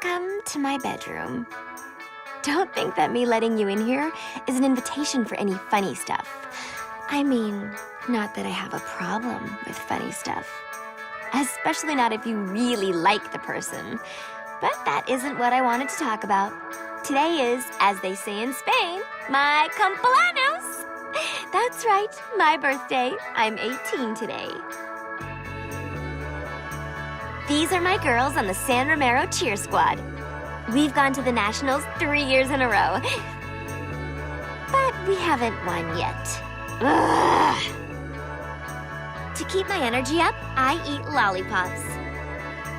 Welcome to my bedroom. Don't think that me letting you in here is an invitation for any funny stuff. I mean, not that I have a problem with funny stuff. Especially not if you really like the person. But that isn't what I wanted to talk about. Today is, as they say in Spain, my cumpleaños. That's right, my birthday. I'm 18 today. These are my girls on the San Romero cheer squad. We've gone to the Nationals 3 years in a row. But we haven't won yet. Ugh. To keep my energy up, I eat lollipops.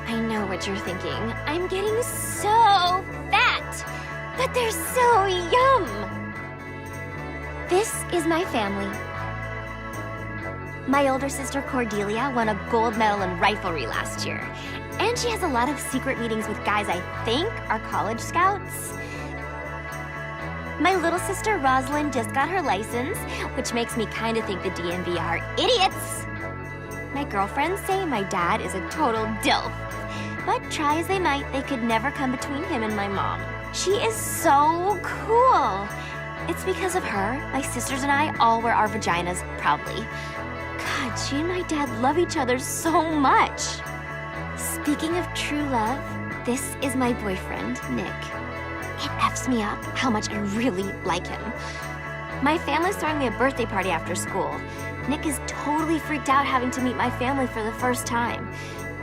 I know what you're thinking. I'm getting so fat, but they're so yum. This is my family. My older sister Cordelia won a gold medal in riflery last year. And she has a lot of secret meetings with guys I think are college scouts. My little sister Rosalind just got her license, which makes me kind of think the DMV are idiots. My girlfriends say my dad is a total dilf. But try as they might, they could never come between him and my mom. She is so cool. It's because of her, my sisters and I all wear our vaginas proudly. God, she and my dad love each other so much. Speaking of true love, this is my boyfriend, Nick. It F's me up how much I really like him. My family's throwing me a birthday party after school. Nick is totally freaked out having to meet my family for the first time.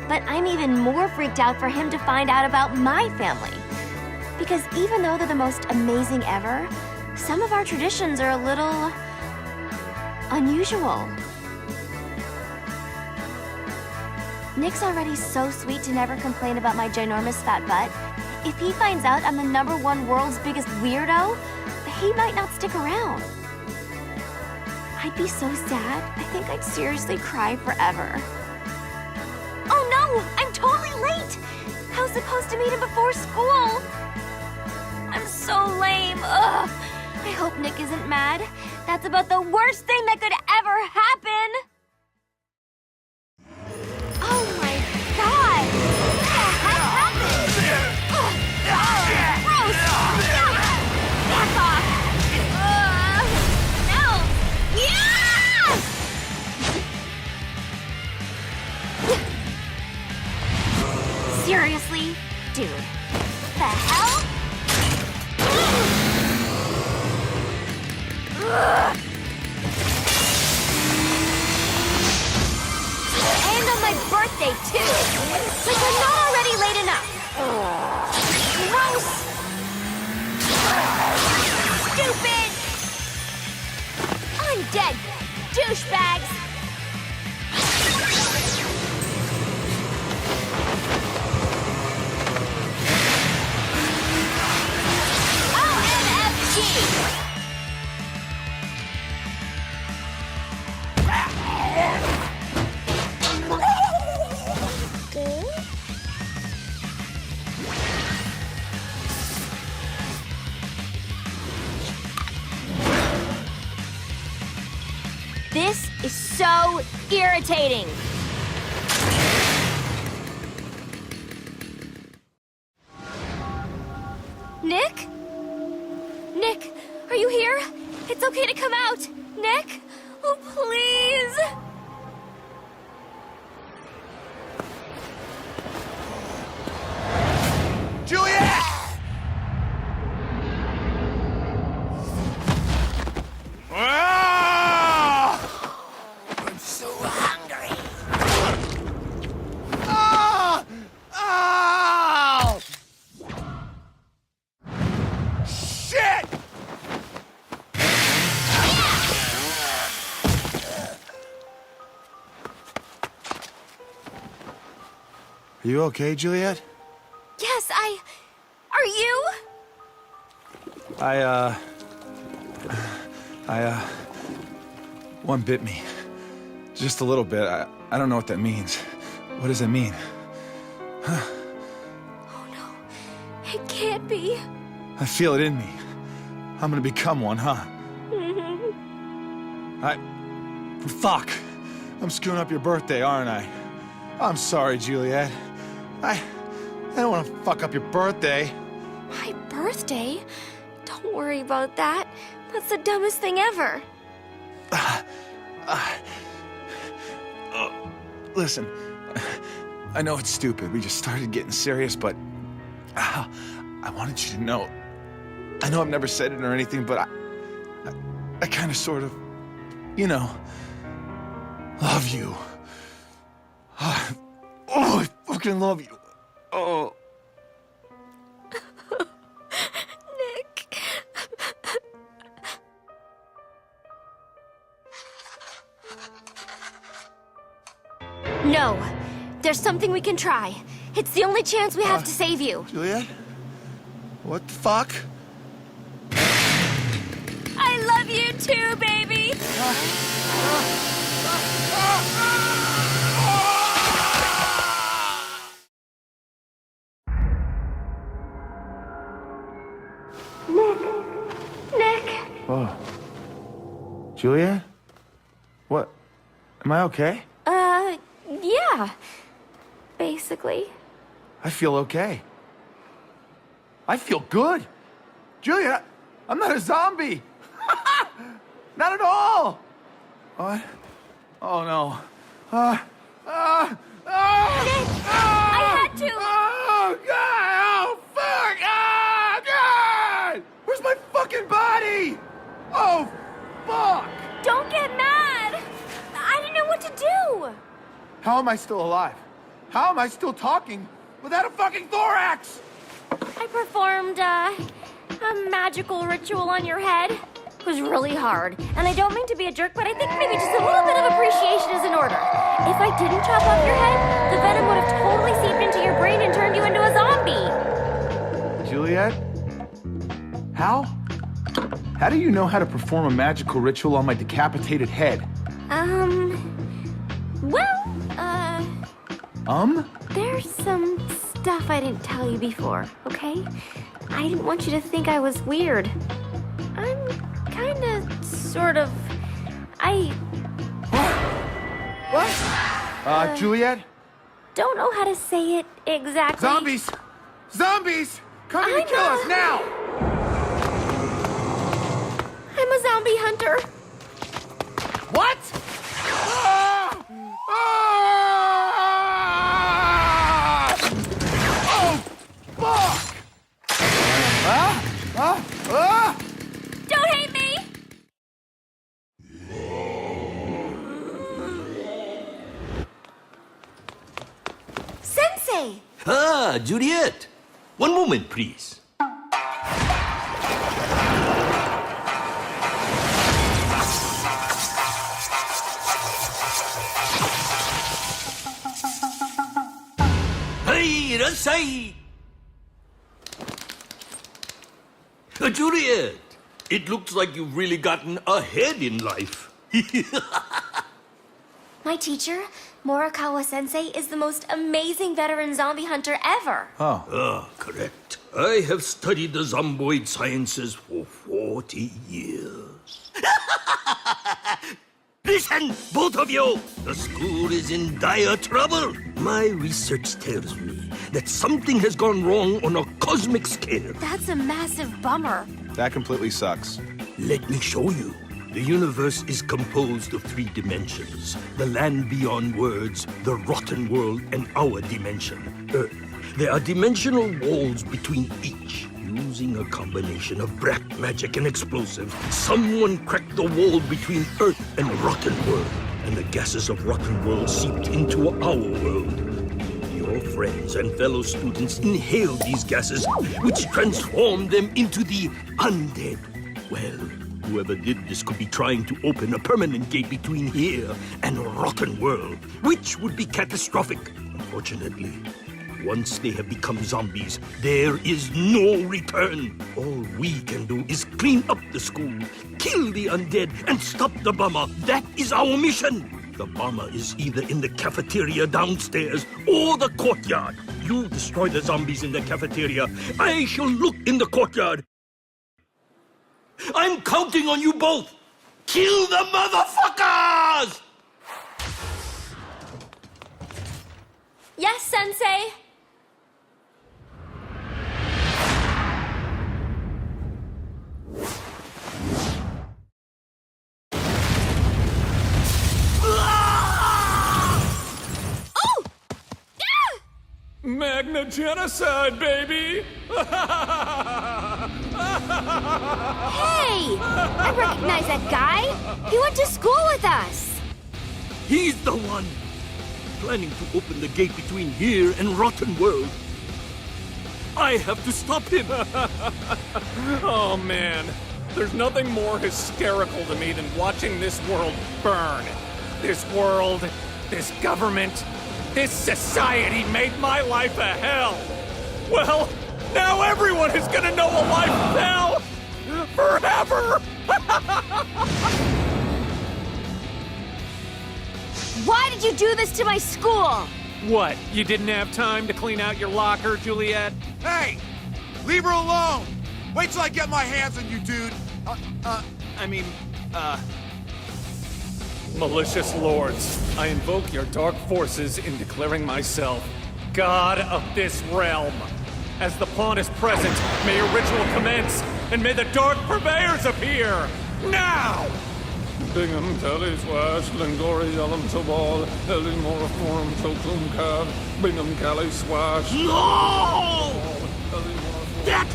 But I'm even more freaked out for him to find out about my family. Because even though they're the most amazing ever, some of our traditions are a little unusual. Nick's already so sweet to never complain about my ginormous fat butt. If he finds out I'm the #1 world's biggest weirdo, he might not stick around. I'd be so sad. I think I'd seriously cry forever. Oh no! I'm totally late! I was supposed to meet him before school. I'm so lame. Ugh. I hope Nick isn't mad. That's about the worst thing that could ever happen. Oh my God! What the heck happened? Ugh. Gross! Back off! No! Yeah! Seriously? Dude. The hell? And on my birthday, too! Like I'm not already late enough! Gross! Stupid! Undead douchebags! OMFG! This is so irritating. Nick? Nick, are you here? It's okay to come out. Nick? Oh, please. Juliet! Ah! I'm so hungry. Ah! Ow! Shit! Are you okay, Juliet? Yes, Are you? One bit me. Just a little bit. I don't know what that means. What does it mean? Oh no, it can't be. I feel it in me. I'm gonna become one, huh? Fuck! I'm screwing up your birthday, aren't I? I'm sorry, Juliet. I don't want to fuck up your birthday. My birthday? Don't worry about that. That's the dumbest thing ever. Listen, I know it's stupid. We just started getting serious, but I wanted you to know. I know I've never said it or anything, but I kind of sort of, you know, love you. Oh, I fucking love you. Oh. Nick. No. There's something we can try. It's the only chance we have to save you. Juliet? What the fuck? I love you too, baby. Nick. Oh. Juliet? What? Am I okay? Yeah. Basically. I feel okay. I feel good. Juliet, I'm not a zombie. Not at all. What? Oh no. Nick, I had to. Oh God! Oh fuck! Oh God! Where's my fucking body? Oh fuck! Don't get mad. I didn't know what to do. How am I still alive? How am I still talking without a fucking thorax? I performed, a magical ritual on your head. It was really hard. And I don't mean to be a jerk, but I think maybe just a little bit of appreciation is in order. If I didn't chop off your head, the venom would have totally seeped into your brain and turned you into a zombie. Juliet? How? How do you know how to perform a magical ritual on my decapitated head? There's some stuff I didn't tell you before, okay? I didn't want you to think I was weird. I'm kinda, sort of, What? Juliet? don't know how to say it exactly. Zombies! Zombies! Coming to kill us now! I'm a zombie hunter. What? Ah! Ah! Oh, fuck! Don't hate me! Sensei! Ah, Juliet. One moment, please. Hey, Rasai! Juliet, it looks like you've really gotten ahead in life. My teacher, Morikawa-sensei, is the most amazing veteran zombie hunter ever. Ah, correct. I have studied the zomboid sciences for 40 years. Listen, both of you! The school is in dire trouble. My research tells me that something has gone wrong on a cosmic scale. That's a massive bummer. That completely sucks. Let me show you. The universe is composed of 3 dimensions. The land beyond words, the rotten world, and our dimension, Earth. There are dimensional walls between each. Using a combination of black magic and explosives, someone cracked the wall between Earth and rotten world, and the gases of rotten world seeped into our world. Your friends and fellow students inhaled these gases, which transformed them into the undead. Well, whoever did this could be trying to open a permanent gate between here and rotten world, which would be catastrophic. Unfortunately, once they have become zombies, there is no return. All we can do is clean up the school, kill the undead, and stop the bomber. That is our mission. The bomber is either in the cafeteria downstairs or the courtyard. You destroy the zombies in the cafeteria. I shall look in the courtyard. I'm counting on you both. Kill the motherfuckers! Yes, Sensei? Magna genocide, baby! Hey! I recognize that guy! He went to school with us! He's the one planning to open the gate between here and Rotten World. I have to stop him. Oh man, there's nothing more hysterical to me than watching this world burn. This world, this government, this society made my life a hell. Well, now everyone is gonna know a life of hell forever. Why did you do this to my school? What, you didn't have time to clean out your locker, Juliet? Hey! Leave her alone! Wait till I get my hands on you, dude! Malicious lords, I invoke your dark forces in declaring myself God of this realm. As the pawn is present, may your ritual commence, and may the dark purveyors appear! Now! Bingham, Tally, Swash, Lingori, Yellum, Tobal, Ellie, Moriforum, Tokum, Cav, Bingham, Cali, Swash. No! That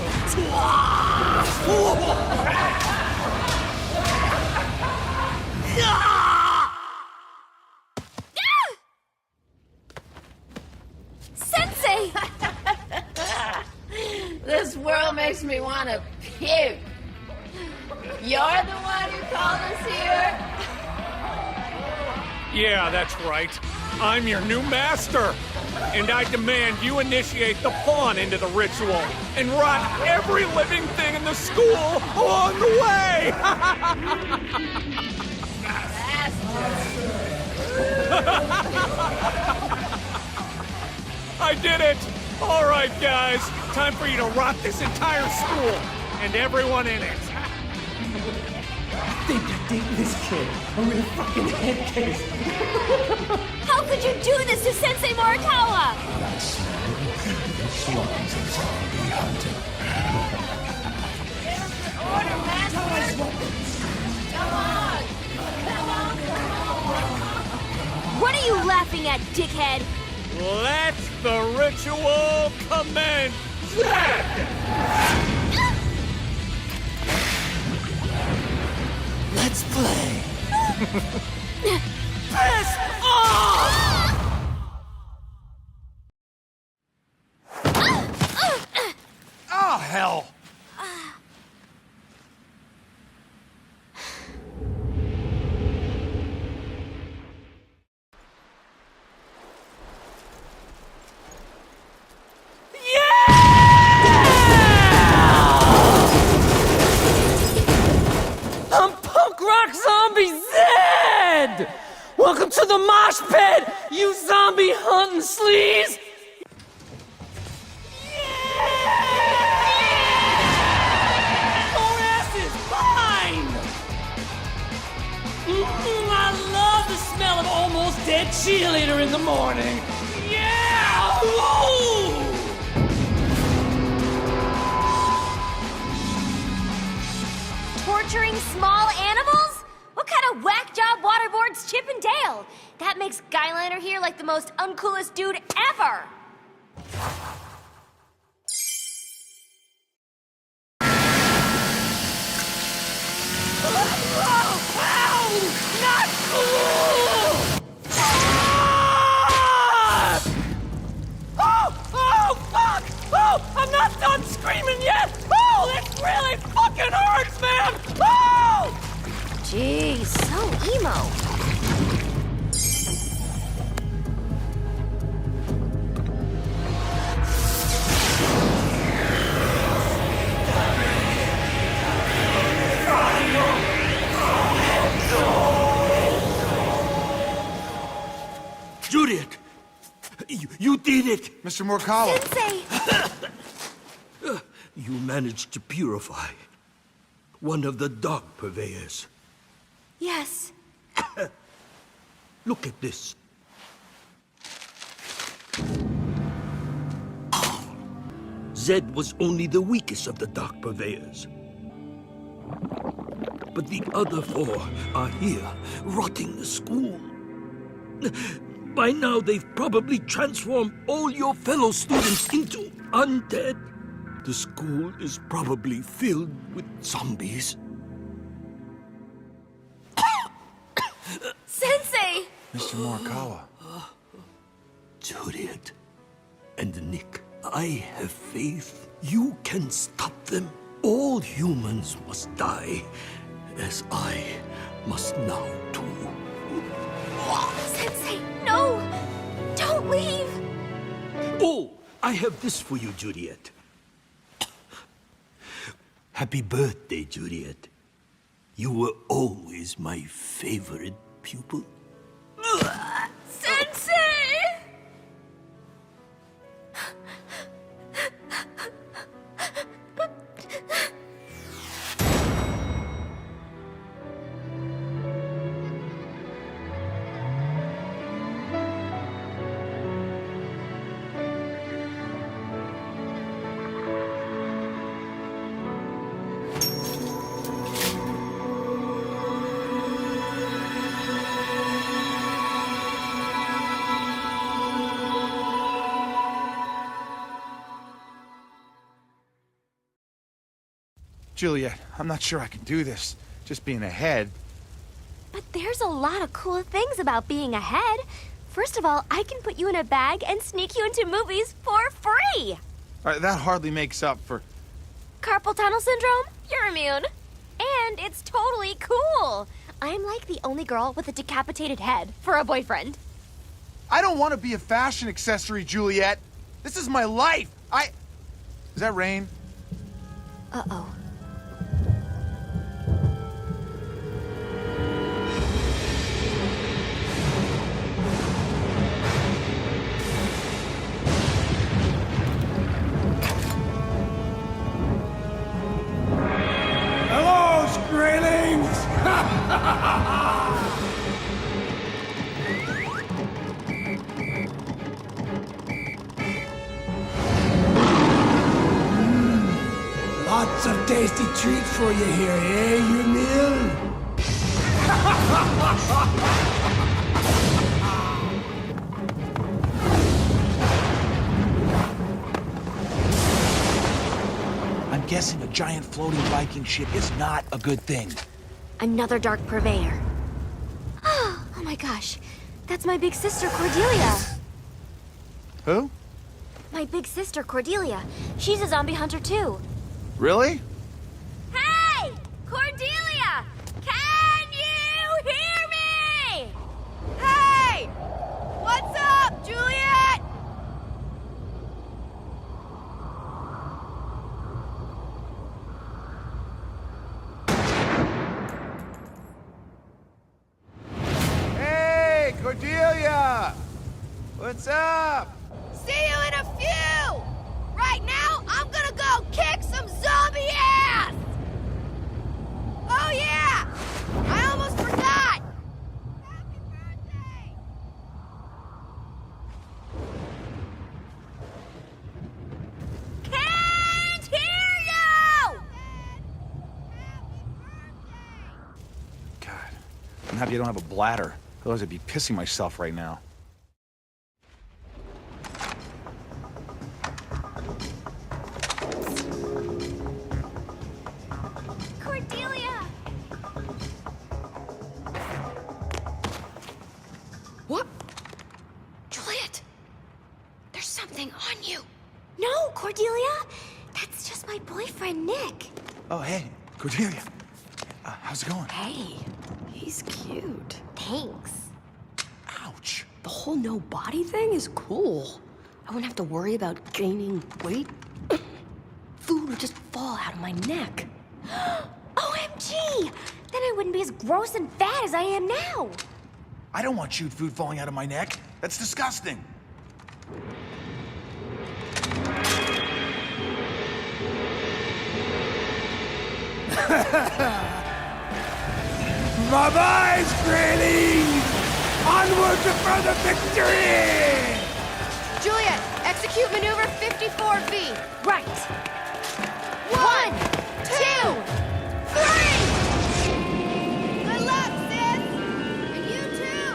Sensei! This world makes me want to puke. You're the one who called us here? Yeah, that's right. I'm your new master. And I demand you initiate the pawn into the ritual and rot every living thing in the school along the way! I did it! All right, guys. Time for you to rot this entire school and everyone in it. I think you're dating this kid. I'm gonna fucking head case. How could you do this to Sensei Morikawa? Order, Master! Come on! What are you laughing at, dickhead? Let the ritual commence! Let's play. Piss off! Oh, hell! I'm Punk Rock Zombie Zed! Welcome to the mosh pit, you zombie hunting sleaze! Your ass is mine! I love the smell of almost dead cheerleader in the morning! Yeah! Woo! Torturing small animals? What kind of whack job waterboards Chip and Dale? That makes Skyliner here like the most uncoolest dude ever! Not cool! Oh, fuck! Oh, I'm not done screaming yet! Oh, this really fucking hurts, man! Oh! Jeez, so emo. Juliet, you did it. Mr. Morikawa. Sensei! You managed to purify one of the dark purveyors. Yes. Look at this. Zed was only the weakest of the dark purveyors. But the other four are here, rotting the school. By now, they've probably transformed all your fellow students into undead. The school is probably filled with zombies. Sensei! Mr. Morikawa. Juliet and Nick, I have faith you can stop them. All humans must die, as I must now too. Sensei, no! Don't leave! Oh, I have this for you, Juliet. Happy birthday, Juliet. You were always my favorite pupil. Sensei! Juliet, I'm not sure I can do this. Just being ahead. But there's a lot of cool things about being ahead. First of all, I can put you in a bag and sneak you into movies for free! That hardly makes up for... Carpal tunnel syndrome? You're immune. And it's totally cool. I'm like the only girl with a decapitated head for a boyfriend. I don't want to be a fashion accessory, Juliet. This is my life. Is that rain? Uh-oh. Hello, Skraelings! Lots of tasty treats for you here, eh, you meal? I'm guessing a giant floating Viking ship is not a good thing. Another dark purveyor. Oh my gosh. That's my big sister, Cordelia. Who? My big sister, Cordelia. She's a zombie hunter, too. Really? Hey! Cordelia! Can you hear me? Hey! What's up, Juliet? Hey, Cordelia! What's up? See you in a few! Right now, I'm gonna go kick some zombie ass! Oh yeah! I almost forgot! Happy birthday! Can't hear you! God, I'm happy I don't have a bladder. Otherwise I'd be pissing myself right now. Cordelia! What? Juliet! There's something on you. No, Cordelia! That's just my boyfriend, Nick. Oh, hey, Cordelia. How's it going? Hey, he's cute. Thanks. Ouch. The whole no body thing is cool. I wouldn't have to worry about gaining weight. Food would just fall out of my neck. OMG! Then I wouldn't be as gross and fat as I am now. I don't want chewed food falling out of my neck. That's disgusting. Bye-bye, Skraelings! Onward to further victory! Juliet, execute maneuver 54V. Right. 1, 2, 3! Good luck, sis! And you too,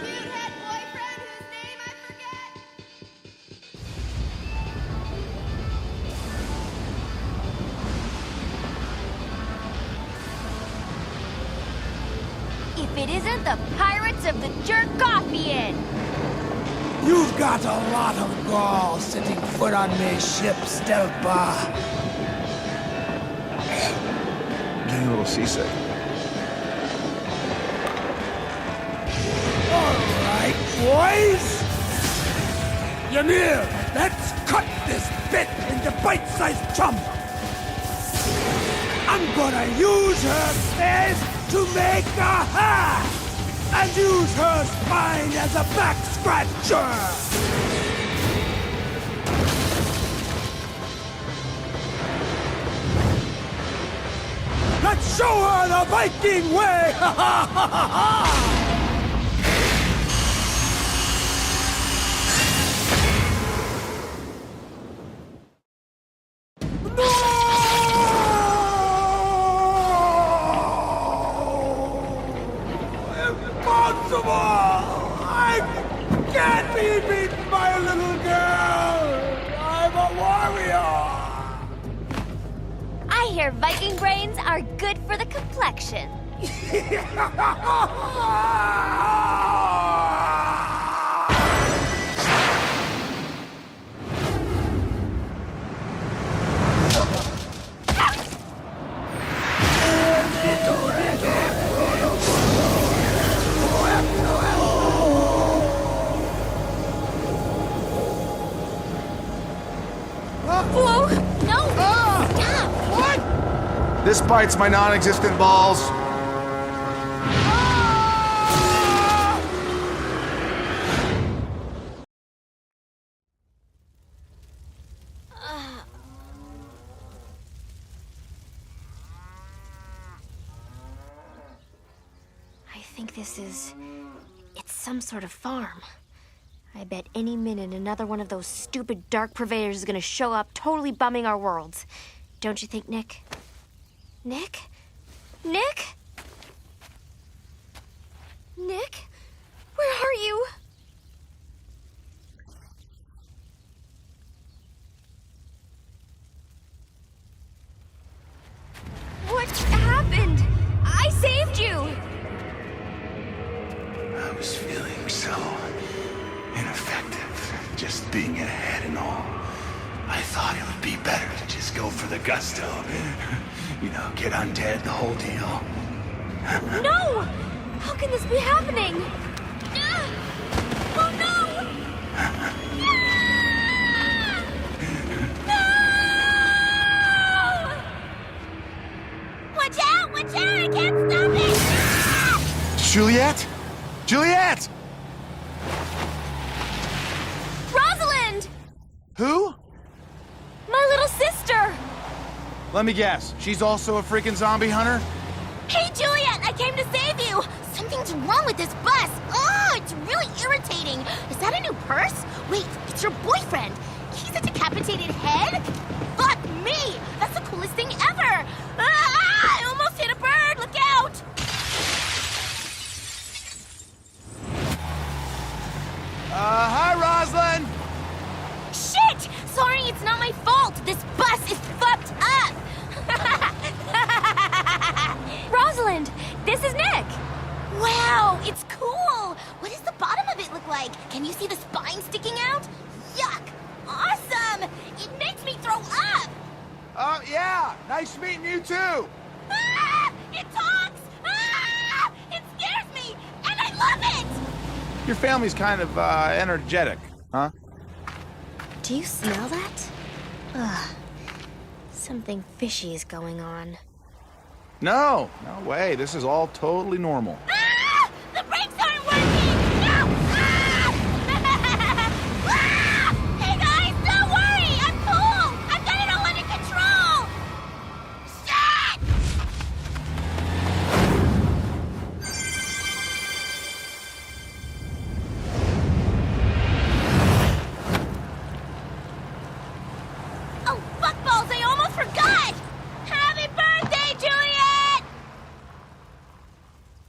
cute head boyfriend who's it isn't the Pirates of the Jerkoppian! You've got a lot of gall setting foot on me ship, Stelpa. Getting a little seasick. All right, boys. Ymir, let's cut this bit into bite-sized chunk. I'm gonna use her face to make a hat, and use her spine as a back scratcher. Let's show her the Viking way! Ha ha ha ha ha! I can't be beaten by a little girl! I'm a warrior! I hear Viking brains are good for the complexion. Whoa! No! Stop! What? This bites my non-existent balls. I think it's some sort of farm. I bet any minute another one of those stupid dark purveyors is gonna show up, totally bumming our worlds. Don't you think, Nick? Nick? Nick? Nick? Where are you? What happened? I saved you! I was feeling so ineffective, just being ahead and all. I thought it would be better to just go for the gusto. You know, get undead, the whole deal. No! How can this be happening? Oh no! No! Watch out! Watch out! I can't stop it! Juliet? Juliet! Rosalind! Who? My little sister! Let me guess. She's also a freaking zombie hunter? Hey, Juliet! I came to save you! Something's wrong with this bus! Oh, it's really irritating! Is that a new purse? Wait, it's your boyfriend! He's a decapitated head? Fuck me! That's the coolest thing ever! Ah, I almost hit a bird! Look out! Hi, Rosalind! Shit! Sorry, it's not my fault! This bus is fucked up! Rosalind, this is Nick! Wow, it's cool! What does the bottom of it look like? Can you see the spine sticking out? Yuck! Awesome! It makes me throw up! Oh, yeah! Nice meeting you, too! Ah! It talks! Ah! It scares me! And I love it! Your family's kind of, energetic, huh? Do you smell that? Ugh. Something fishy is going on. No way. This is all totally normal. Ah! The brakes aren't working! No! Ah! Ah! Hey guys, don't worry! I'm cool! I've got it all under control! Shit! Oh, fuckballs! I almost forgot! Happy birthday, Juliet!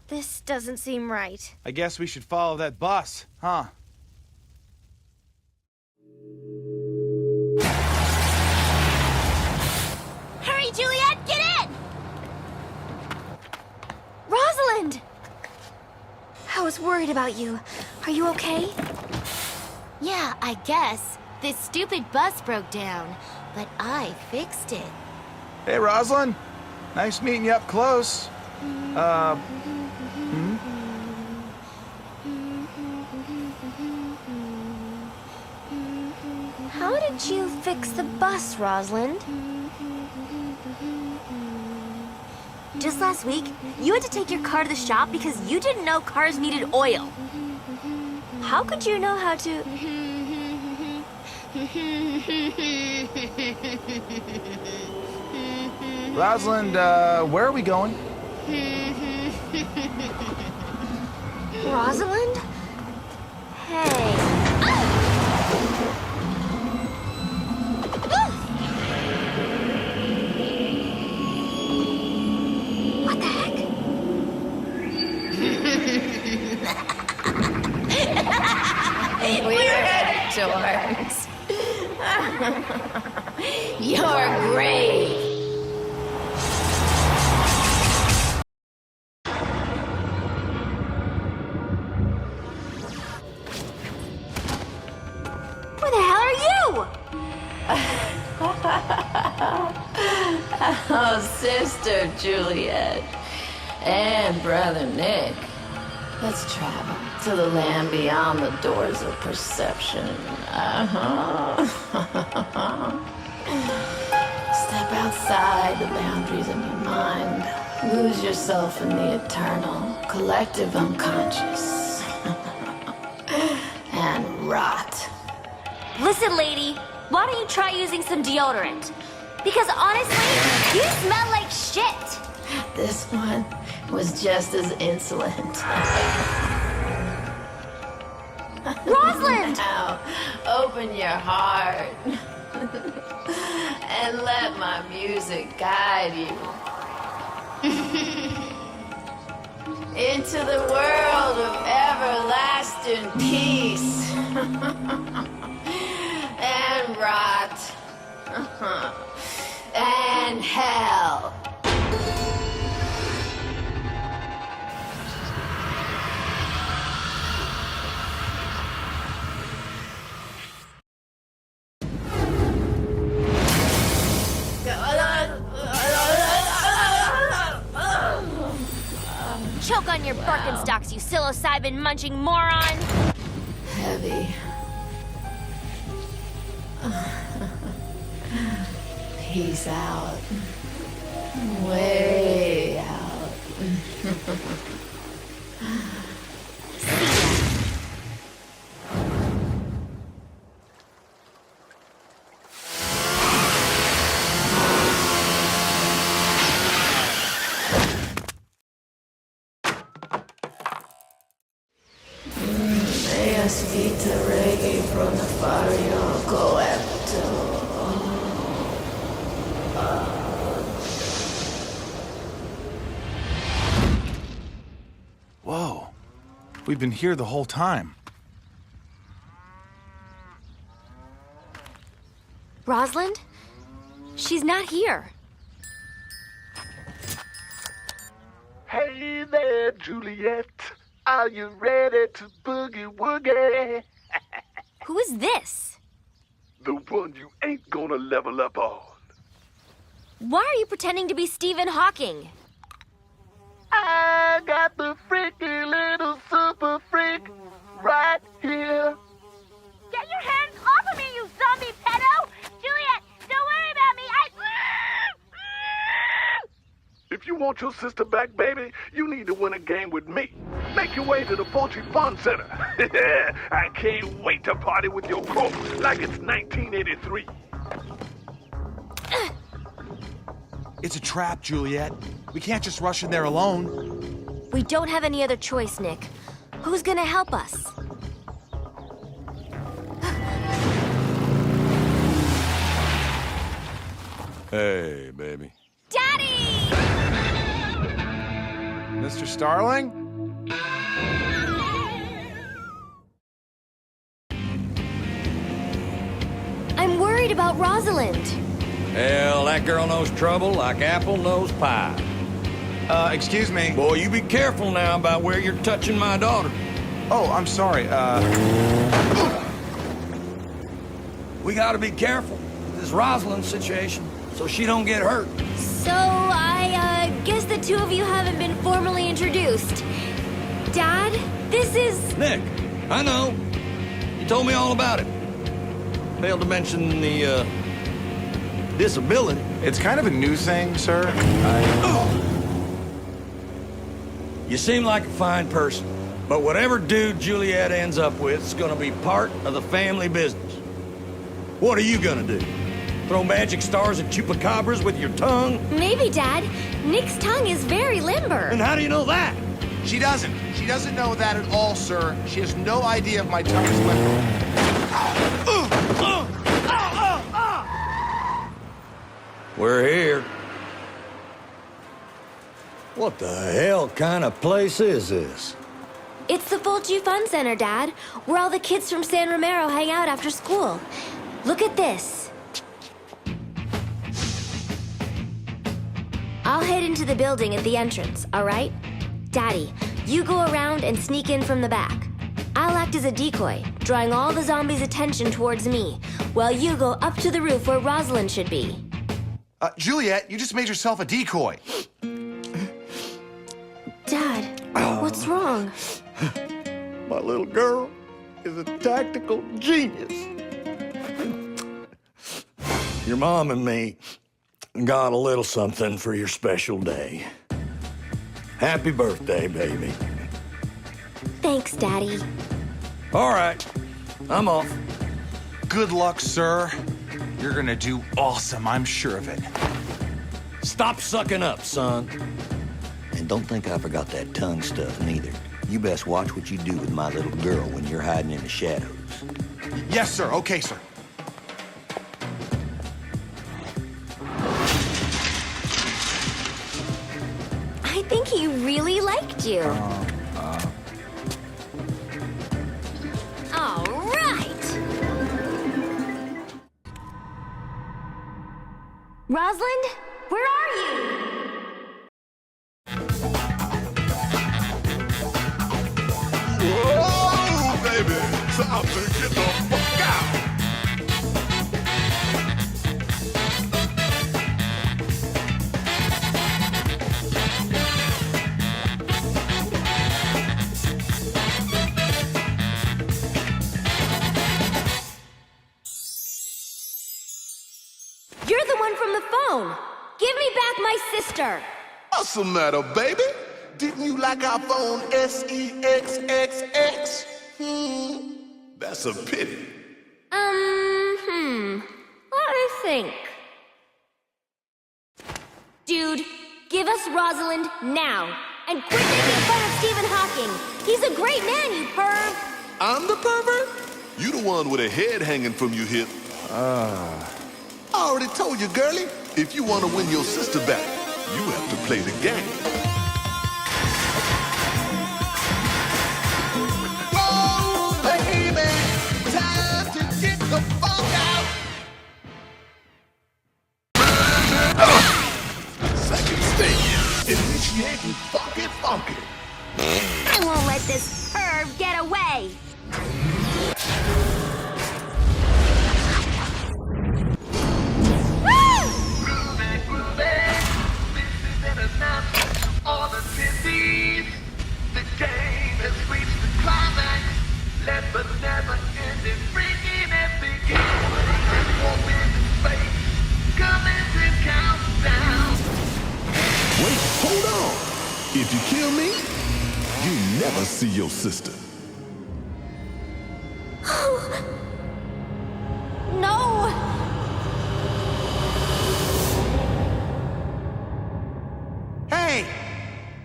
This doesn't seem right. I guess we should follow that bus, huh? Hurry, Juliet, get in! Rosalind! just worried about you. Are you okay? Yeah, I guess. This stupid bus broke down, but I fixed it. Hey, Rosalind. Nice meeting you up close. How did you fix the bus, Rosalind? Just last week, you had to take your car to the shop because you didn't know cars needed oil. How could you know how to... Rosalind, where are we going? Rosalind? Hey. What the heck? We're dorks. You're great. Where the hell are you? Oh, Sister Juliet and Brother Nick, let's travel to the land beyond the doors of perception. Step outside the boundaries of your mind. Lose yourself in the eternal, collective unconscious. And rot. Listen, lady, why don't you try using some deodorant? Because honestly, you smell like shit. This one was just as insolent. Rosalind! Now, open your heart and let my music guide you into the world of everlasting peace and rot and hell. Choke on your Birkenstocks, you psilocybin munching moron! Heavy. Peace out. Way out. Vita reggae from the Fario Coepto. Whoa. We've been here the whole time. Rosalind? She's not here. Hey there, Juliet. Are you ready to boogie woogie? Who is this? The one you ain't gonna level up on. Why are you pretending to be Stephen Hawking? I got the freaky little super freak right here. Get your hands off of me, you zombie pedo! Juliet, don't worry about me, If you want your sister back, baby, you need to win a game with me. Make your way to the Poultry Fun Center. I can't wait to party with your corpse like it's 1983. It's a trap, Juliet. We can't just rush in there alone. We don't have any other choice, Nick. Who's gonna help us? Hey, baby. Daddy! Mr. Starling? I'm worried about Rosalind. Hell, that girl knows trouble like apple knows pie. Excuse me. Boy, you be careful now about where you're touching my daughter. Oh, I'm sorry. We gotta be careful with this Rosalind situation so she don't get hurt. So, I guess the two of you haven't been formally introduced. Dad, this is... Nick, I know. You told me all about it. Failed to mention the, disability. It's kind of a new thing, sir. You seem like a fine person, but whatever dude Juliet ends up with is gonna be part of the family business. What are you gonna do? Throw magic stars at chupacabras with your tongue? Maybe, Dad. Nick's tongue is very limber. And how do you know that? She doesn't. She doesn't know that at all, sir. She has no idea if my tongue is limber. We're here. What the hell kind of place is this? It's the Fulci Fun Center, Dad, where all the kids from San Romero hang out after school. Look at this. I'll head into the building at the entrance, all right? Daddy, you go around and sneak in from the back. I'll act as a decoy, drawing all the zombies' attention towards me, while you go up to the roof where Rosalind should be. Juliet, you just made yourself a decoy. Dad, what's wrong? My little girl is a tactical genius. Your mom and me got a little something for your special day. Happy birthday, baby. Thanks, Daddy. All right, I'm off. Good luck, sir. You're gonna do awesome, I'm sure of it. Stop sucking up, son. And don't think I forgot that tongue stuff, neither. You best watch what you do with my little girl when you're hiding in the shadows. Yes, sir. Okay, sir. I think he really liked you. All right. Rosalind, where are you? Whoa, baby! Time to get the fuck out! You're the one from the phone. Give me back my sister. What's the matter, baby? Didn't you like our phone SEXXX? That's a pity. Let me think. Dude, give us Rosalind now. And quit making fun of Stephen Hawking. He's a great man, you perv. I'm the pervert? You the one with a head hanging from your hip. I already told you, girlie. If you want to win your sister back, you have to play the game. Oh, baby, time to get the fuck out. Second stage, initiating funky. I won't let this perv get away. All the disease, the game has reached the climax. Let the never-ending freaking epic and open space coming to countdown. Wait, hold on. If you kill me, you never see your sister. No! Hey!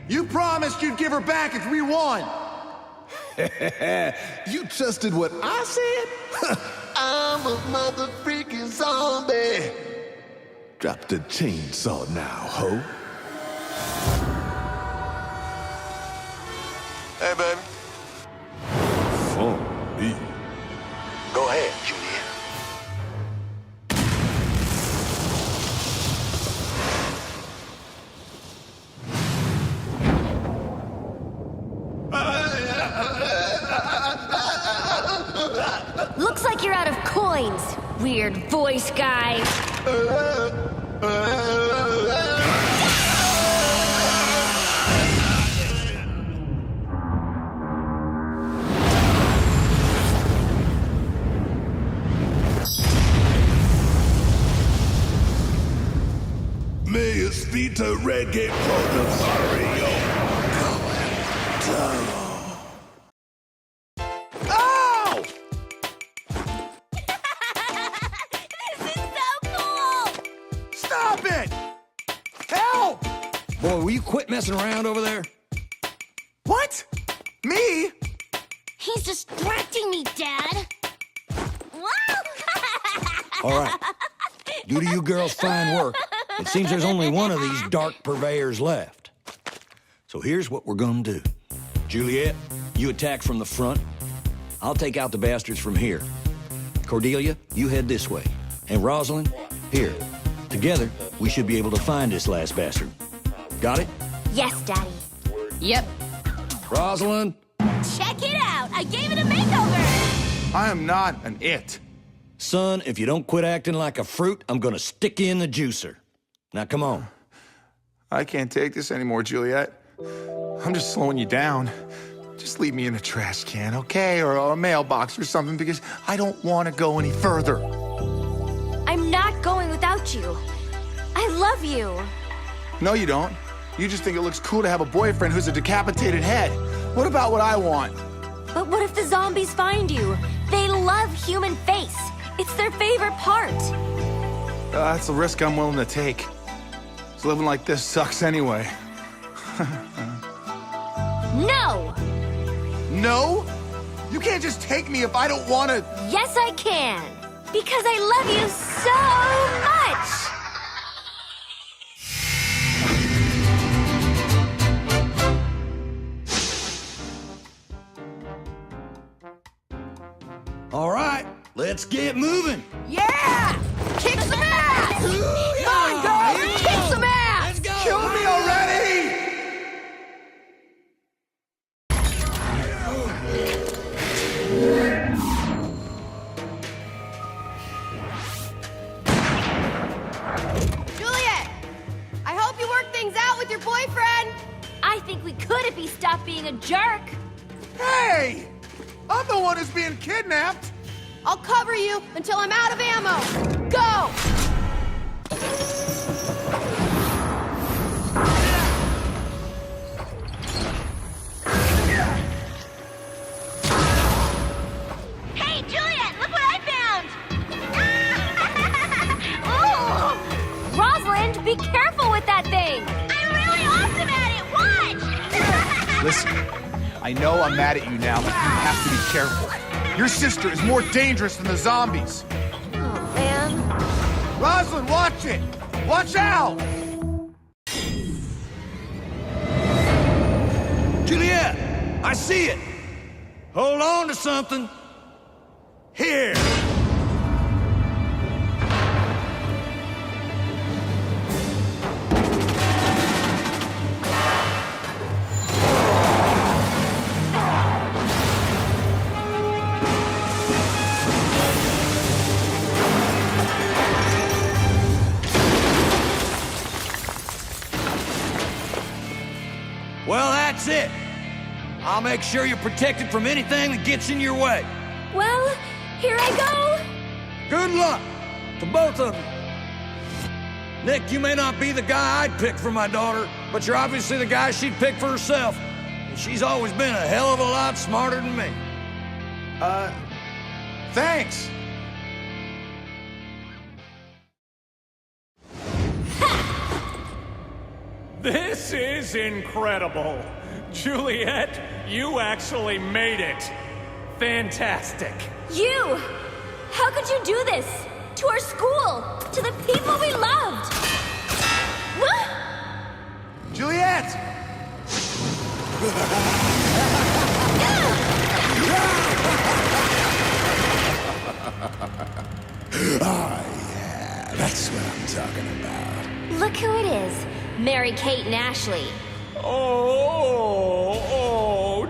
You promised you'd give her back if we won! You trusted what I said? I'm a mother freaking zombie. Drop the chainsaw now, ho. Hey, baby. Phone me. Go ahead, Juliet. coins, weird voice guy. Me speak to Redgate Protosario. Oh! This is so cool! Stop it! Help! Boy, will you quit messing around over there? What? Me? He's distracting me, Dad. Wow! All right. Due to you girls' fine work, it seems there's only one of these dark purveyors left. So here's what we're gonna do. Juliet, you attack from the front. I'll take out the bastards from here. Cordelia, you head this way. And Rosalind, here. Together, we should be able to find this last bastard. Got it? Yes, Daddy. Yep. Rosalind? Check it out! I gave it a makeover! I am not an it. Son, if you don't quit acting like a fruit, I'm gonna stick you in the juicer. Now, come on. I can't take this anymore, Juliet. I'm just slowing you down. Just leave me in a trash can, okay? Or a mailbox or something, because I don't want to go any further. I'm not going without you. I love you. No, you don't. You just think it looks cool to have a boyfriend who's a decapitated head. What about what I want? But what if the zombies find you? They love human face. It's their favorite part. That's a risk I'm willing to take. 'Cause living like this sucks anyway. No! No? You can't just take me if I don't want to. Yes, I can. Because I love you so much. All right, let's get moving. Yeah! Kick some ass! Come on, girls! Kick some ass! Let's go. Kill me already! Juliet! I hope you work things out with your boyfriend! I think we could if he stopped being a jerk. Hey! I'm the one who's being kidnapped! I'll cover you until I'm out of ammo! Go! Hey, Juliet, look what I found! Ooh! Rosalind, be careful with that thing. I'm really awesome at it! Watch! Listen, I know I'm mad at you now, but you have to be careful. Your sister is more dangerous than the zombies. Oh, man. Rosalind, watch it! Watch out! Juliet, I see it. Hold on to something. Here. Well, that's it. I'll make sure you're protected from anything that gets in your way. Well, here I go. Good luck to both of you. Nick, you may not be the guy I'd pick for my daughter, but you're obviously the guy she'd pick for herself. And she's always been a hell of a lot smarter than me. Thanks. This is incredible. Juliet, you actually made it. Fantastic. You! How could you do this? To our school! To the people we loved! What? Juliet! Yeah, that's what I'm talking about. Look who it is. Mary-Kate and Ashley. Oh,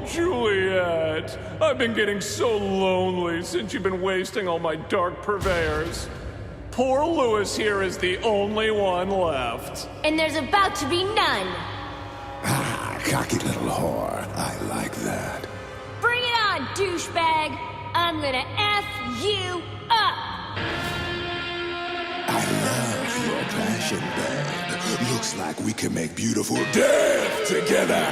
Juliet. I've been getting so lonely since you've been wasting all my dark purveyors. Poor Lewis here is the only one left. And there's about to be none. Ah, cocky little whore. I like that. Bring it on, douchebag. I'm gonna F you up. I love your passion, babe. Looks like we can make beautiful death together.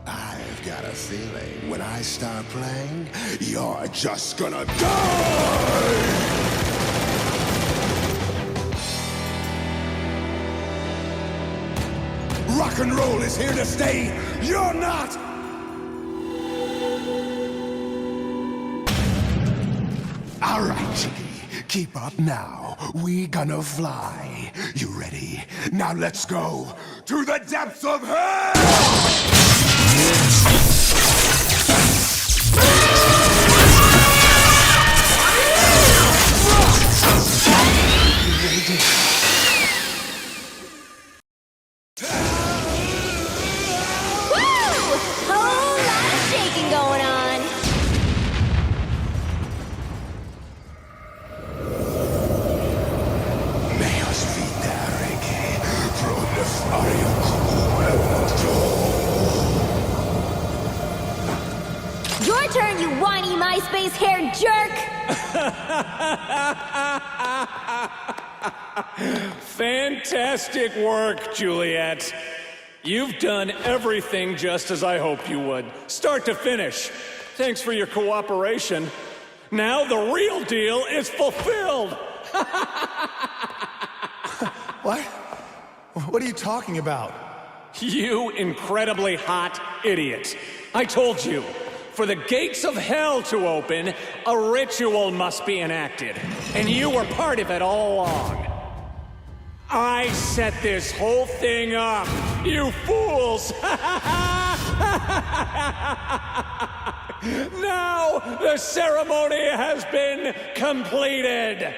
I've got a feeling when I start playing, you're just gonna die! Rock and roll is here to stay. You're not. All right, chickie. Keep up now. We gonna fly. You ready? Now let's go to the depths of hell! Going on. Meos vitare proliferio coelto. Your turn, you whiny MySpace-haired jerk! Fantastic work, Juliet. You've done everything just as I hoped you would. Start to finish. Thanks for your cooperation. Now the real deal is fulfilled! What? What are you talking about? You incredibly hot idiot. I told you, for the gates of hell to open, a ritual must be enacted. And you were part of it all along. I set this whole thing up, you fools! Now the ceremony has been completed!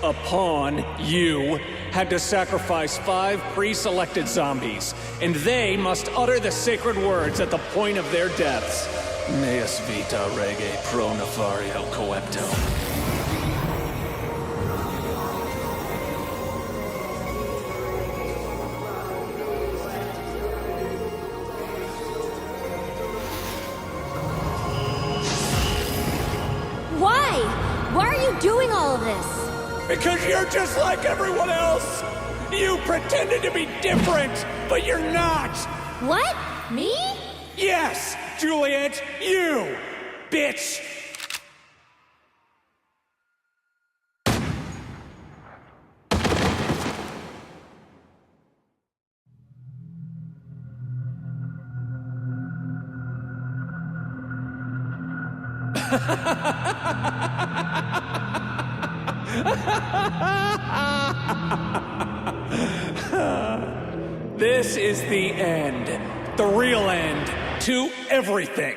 A pawn, you, had to sacrifice 5 pre-selected zombies, and they must utter the sacred words at the point of their deaths. Meus vita rege pro nefario coepto. Why are you doing all of this? Because you're just like everyone else! You pretended to be different, but you're not! What? Me? Yes, Juliet, you! Bitch! This is the end. The real end to everything.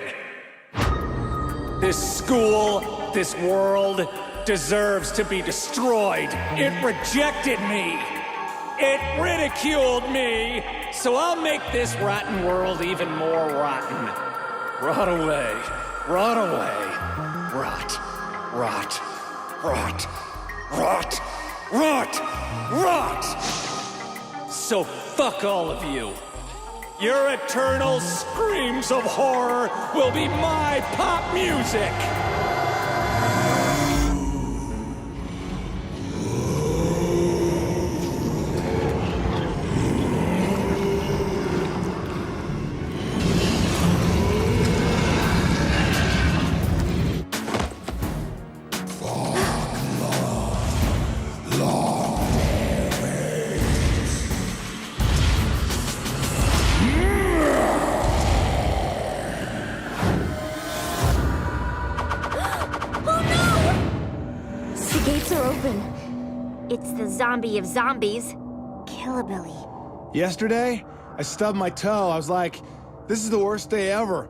This school, this world, deserves to be destroyed. It rejected me. It ridiculed me. So I'll make this rotten world even more rotten. Rot away. Rot away. Rot. Rot. Rot. Rot. Rot. Rot. So fuck all of you. Your eternal screams of horror will be my pop music. It's the zombie of zombies, Killabilly. Yesterday, I stubbed my toe. I was like, this is the worst day ever.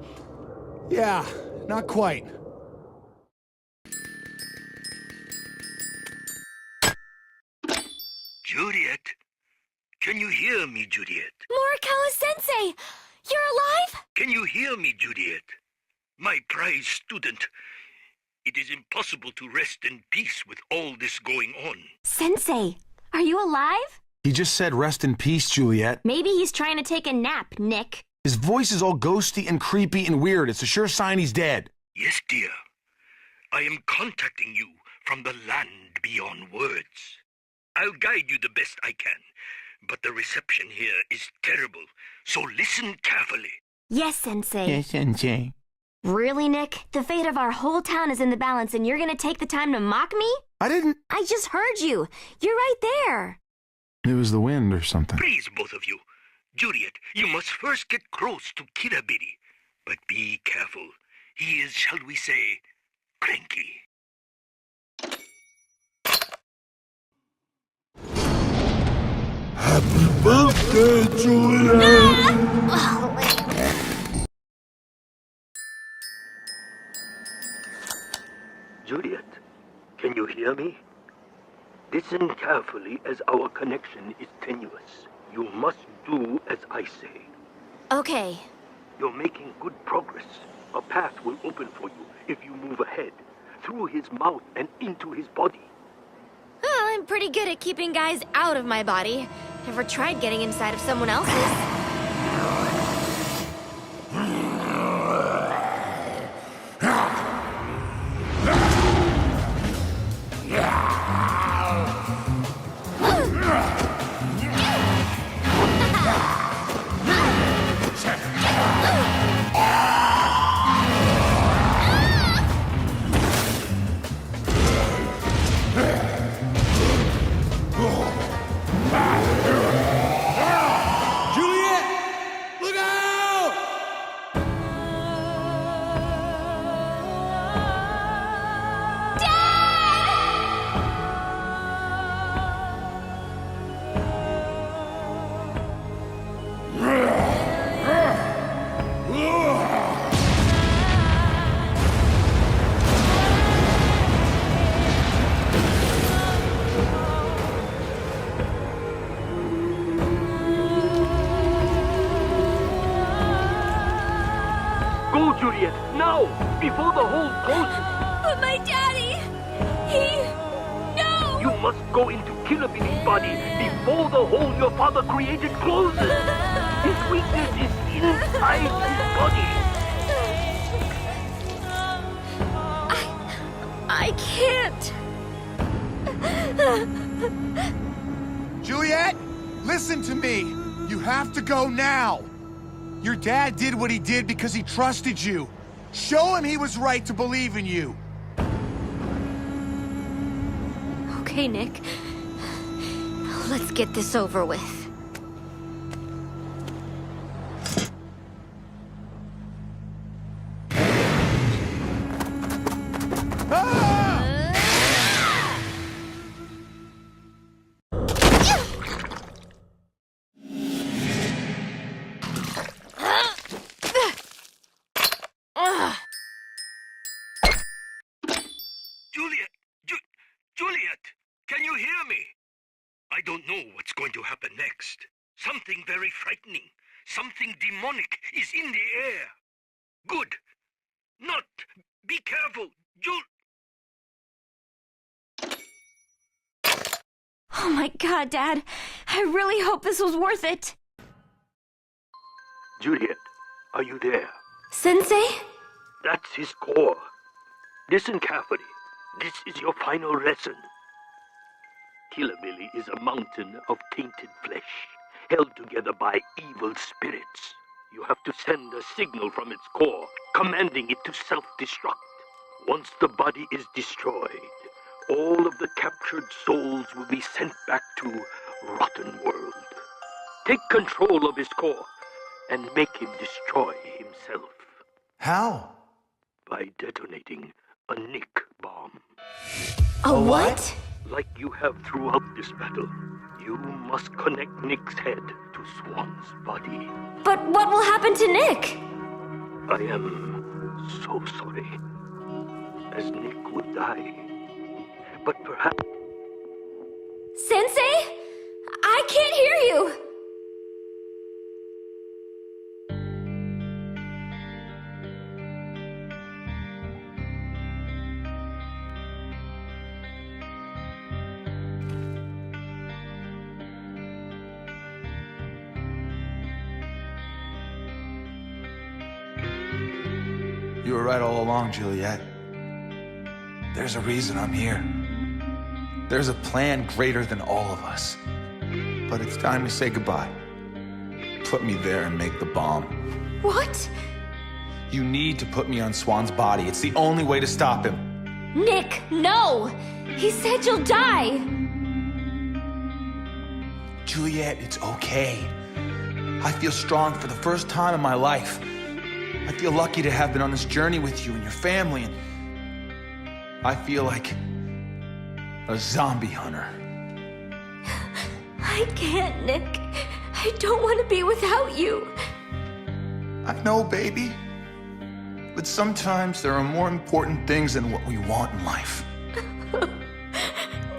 Yeah, not quite. Juliet? Can you hear me, Juliet? Morikawa-sensei! You're alive? Can you hear me, Juliet? My prize student. It is impossible to rest in peace with all this going on. Sensei, are you alive? He just said rest in peace, Juliet. Maybe he's trying to take a nap, Nick. His voice is all ghosty and creepy and weird. It's a sure sign he's dead. Yes, dear. I am contacting you from the land beyond words. I'll guide you the best I can, but the reception here is terrible, so listen carefully. Yes, Sensei. Yes, Sensei. Really, Nick? The fate of our whole town is in the balance and you're gonna take the time to mock me? I didn't... I just heard you. You're right there. It was the wind or something. Please, both of you. Juliet, you must first get close to Kirabiri. But be careful. He is, shall we say, cranky. Happy birthday, Juliet! Juliet, can you hear me? Listen carefully as our connection is tenuous. You must do as I say. Okay. You're making good progress. A path will open for you if you move ahead, through his mouth and into his body. I'm pretty good at keeping guys out of my body. Ever tried getting inside of someone else's? Juliet, now! Before the hole closes! But my daddy! No! You must go into Kirabiri's body before the hole your father created closes! His weakness is inside his body! I can't! Juliet, listen to me. You have to go now. Your dad did what he did because he trusted you. Show him he was right to believe in you. Okay, Nick. Let's get this over with. Juliet, can you hear me? I don't know what's going to happen next. Something very frightening, something demonic is in the air. Good. Not. Be careful. Oh my god, Dad. I really hope this was worth it. Juliet, are you there? Sensei? That's his core. Listen carefully. This is your final lesson. Kirabiri is a mountain of tainted flesh, held together by evil spirits. You have to send a signal from its core, commanding it to self-destruct. Once the body is destroyed, all of the captured souls will be sent back to Rotten World. Take control of his core and make him destroy himself. How? By detonating a Nick bomb. A what? Like you have throughout this battle, you must connect Nick's head to Swan's body. But what will happen to Nick? I am so sorry. As Nick would die. But perhaps... Sensei? I can't hear you! You were right all along, Juliet. There's a reason I'm here. There's a plan greater than all of us. But it's time to say goodbye. Put me there and make the bomb. What? You need to put me on Swan's body. It's the only way to stop him. Nick, no! He said you'll die! Juliet, it's okay. I feel strong for the first time in my life. I feel lucky to have been on this journey with you and your family, and I feel like a zombie hunter. I can't, Nick. I don't want to be without you. I know, baby. But sometimes there are more important things than what we want in life.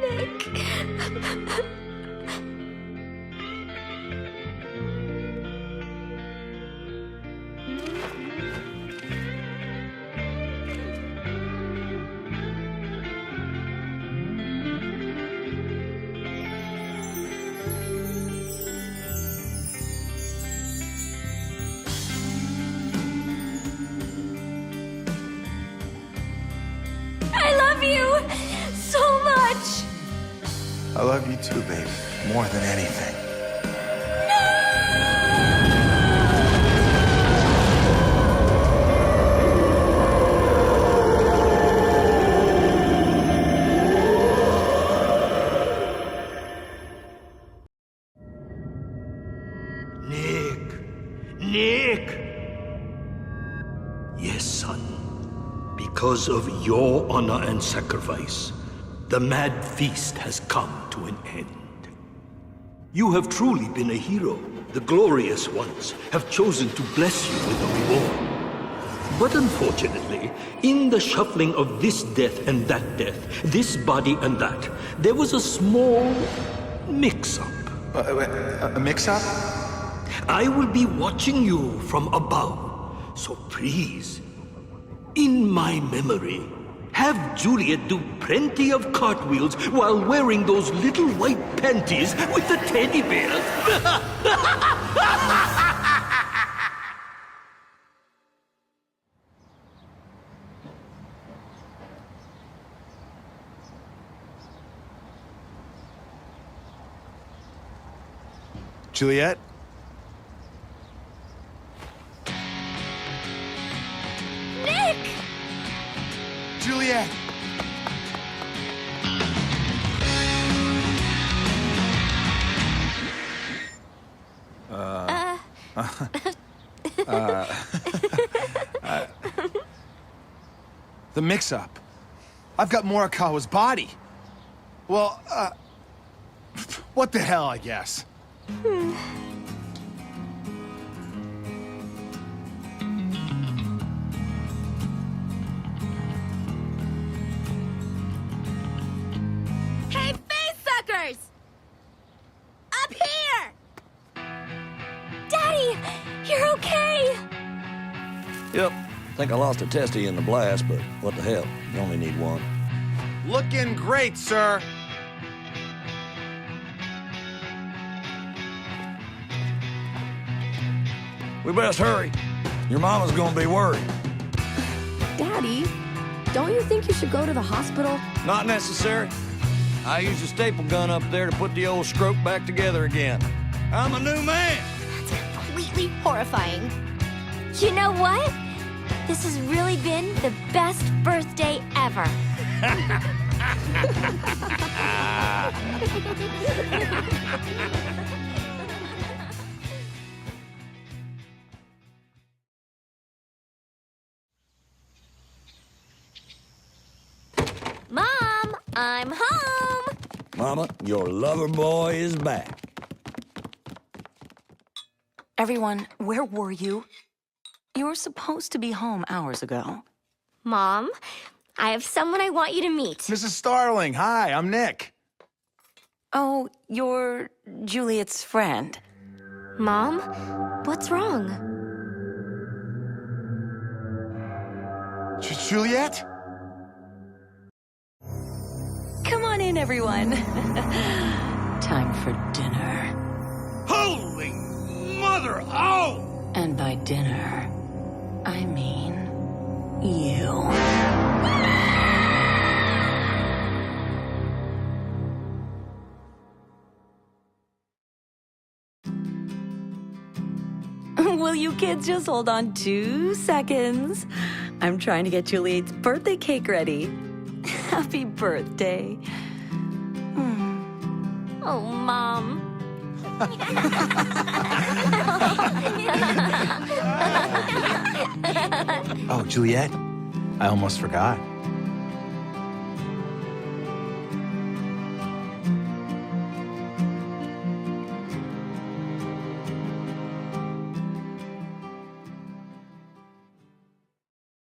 Nick. I love you so much. I love you too, baby. More than anything. Nick! Yes, son. Because of your honor and sacrifice, the mad feast has come to an end. You have truly been a hero. The glorious ones have chosen to bless you with a reward. But unfortunately, in the shuffling of this death and that death, this body and that, there was a small mix-up. A mix-up? I will be watching you from above, so please, in my memory, have Juliet do plenty of cartwheels while wearing those little white panties with the teddy bears. Juliet? Nick! Juliet! The mix-up. I've got Morikawa's body. Well, what the hell, I guess. Hey, face suckers! Up here! Daddy, you're okay! Yep. Think I lost a testy in the blast, but what the hell? You only need one. Looking great, sir. We best hurry. Your mama's gonna be worried. Daddy, don't you think you should go to the hospital? Not necessary. I used a staple gun up there to put the old scrope back together again. I'm a new man. That's completely horrifying. You know what? This has really been the best birthday ever. Mom, I'm home. Mama, your lover boy is back. Everyone, where were you? You were supposed to be home hours ago. Mom, I have someone I want you to meet. Mrs. Starling, hi, I'm Nick. Oh, you're Juliet's friend. Mom, what's wrong? Juliet? Come on in, everyone. Time for dinner. Holy mother! Oh! And by dinner, I mean you. Will you kids just hold on 2 seconds? I'm trying to get Juliet's birthday cake ready. Happy birthday. Oh, Mom. Oh, Juliet, I almost forgot.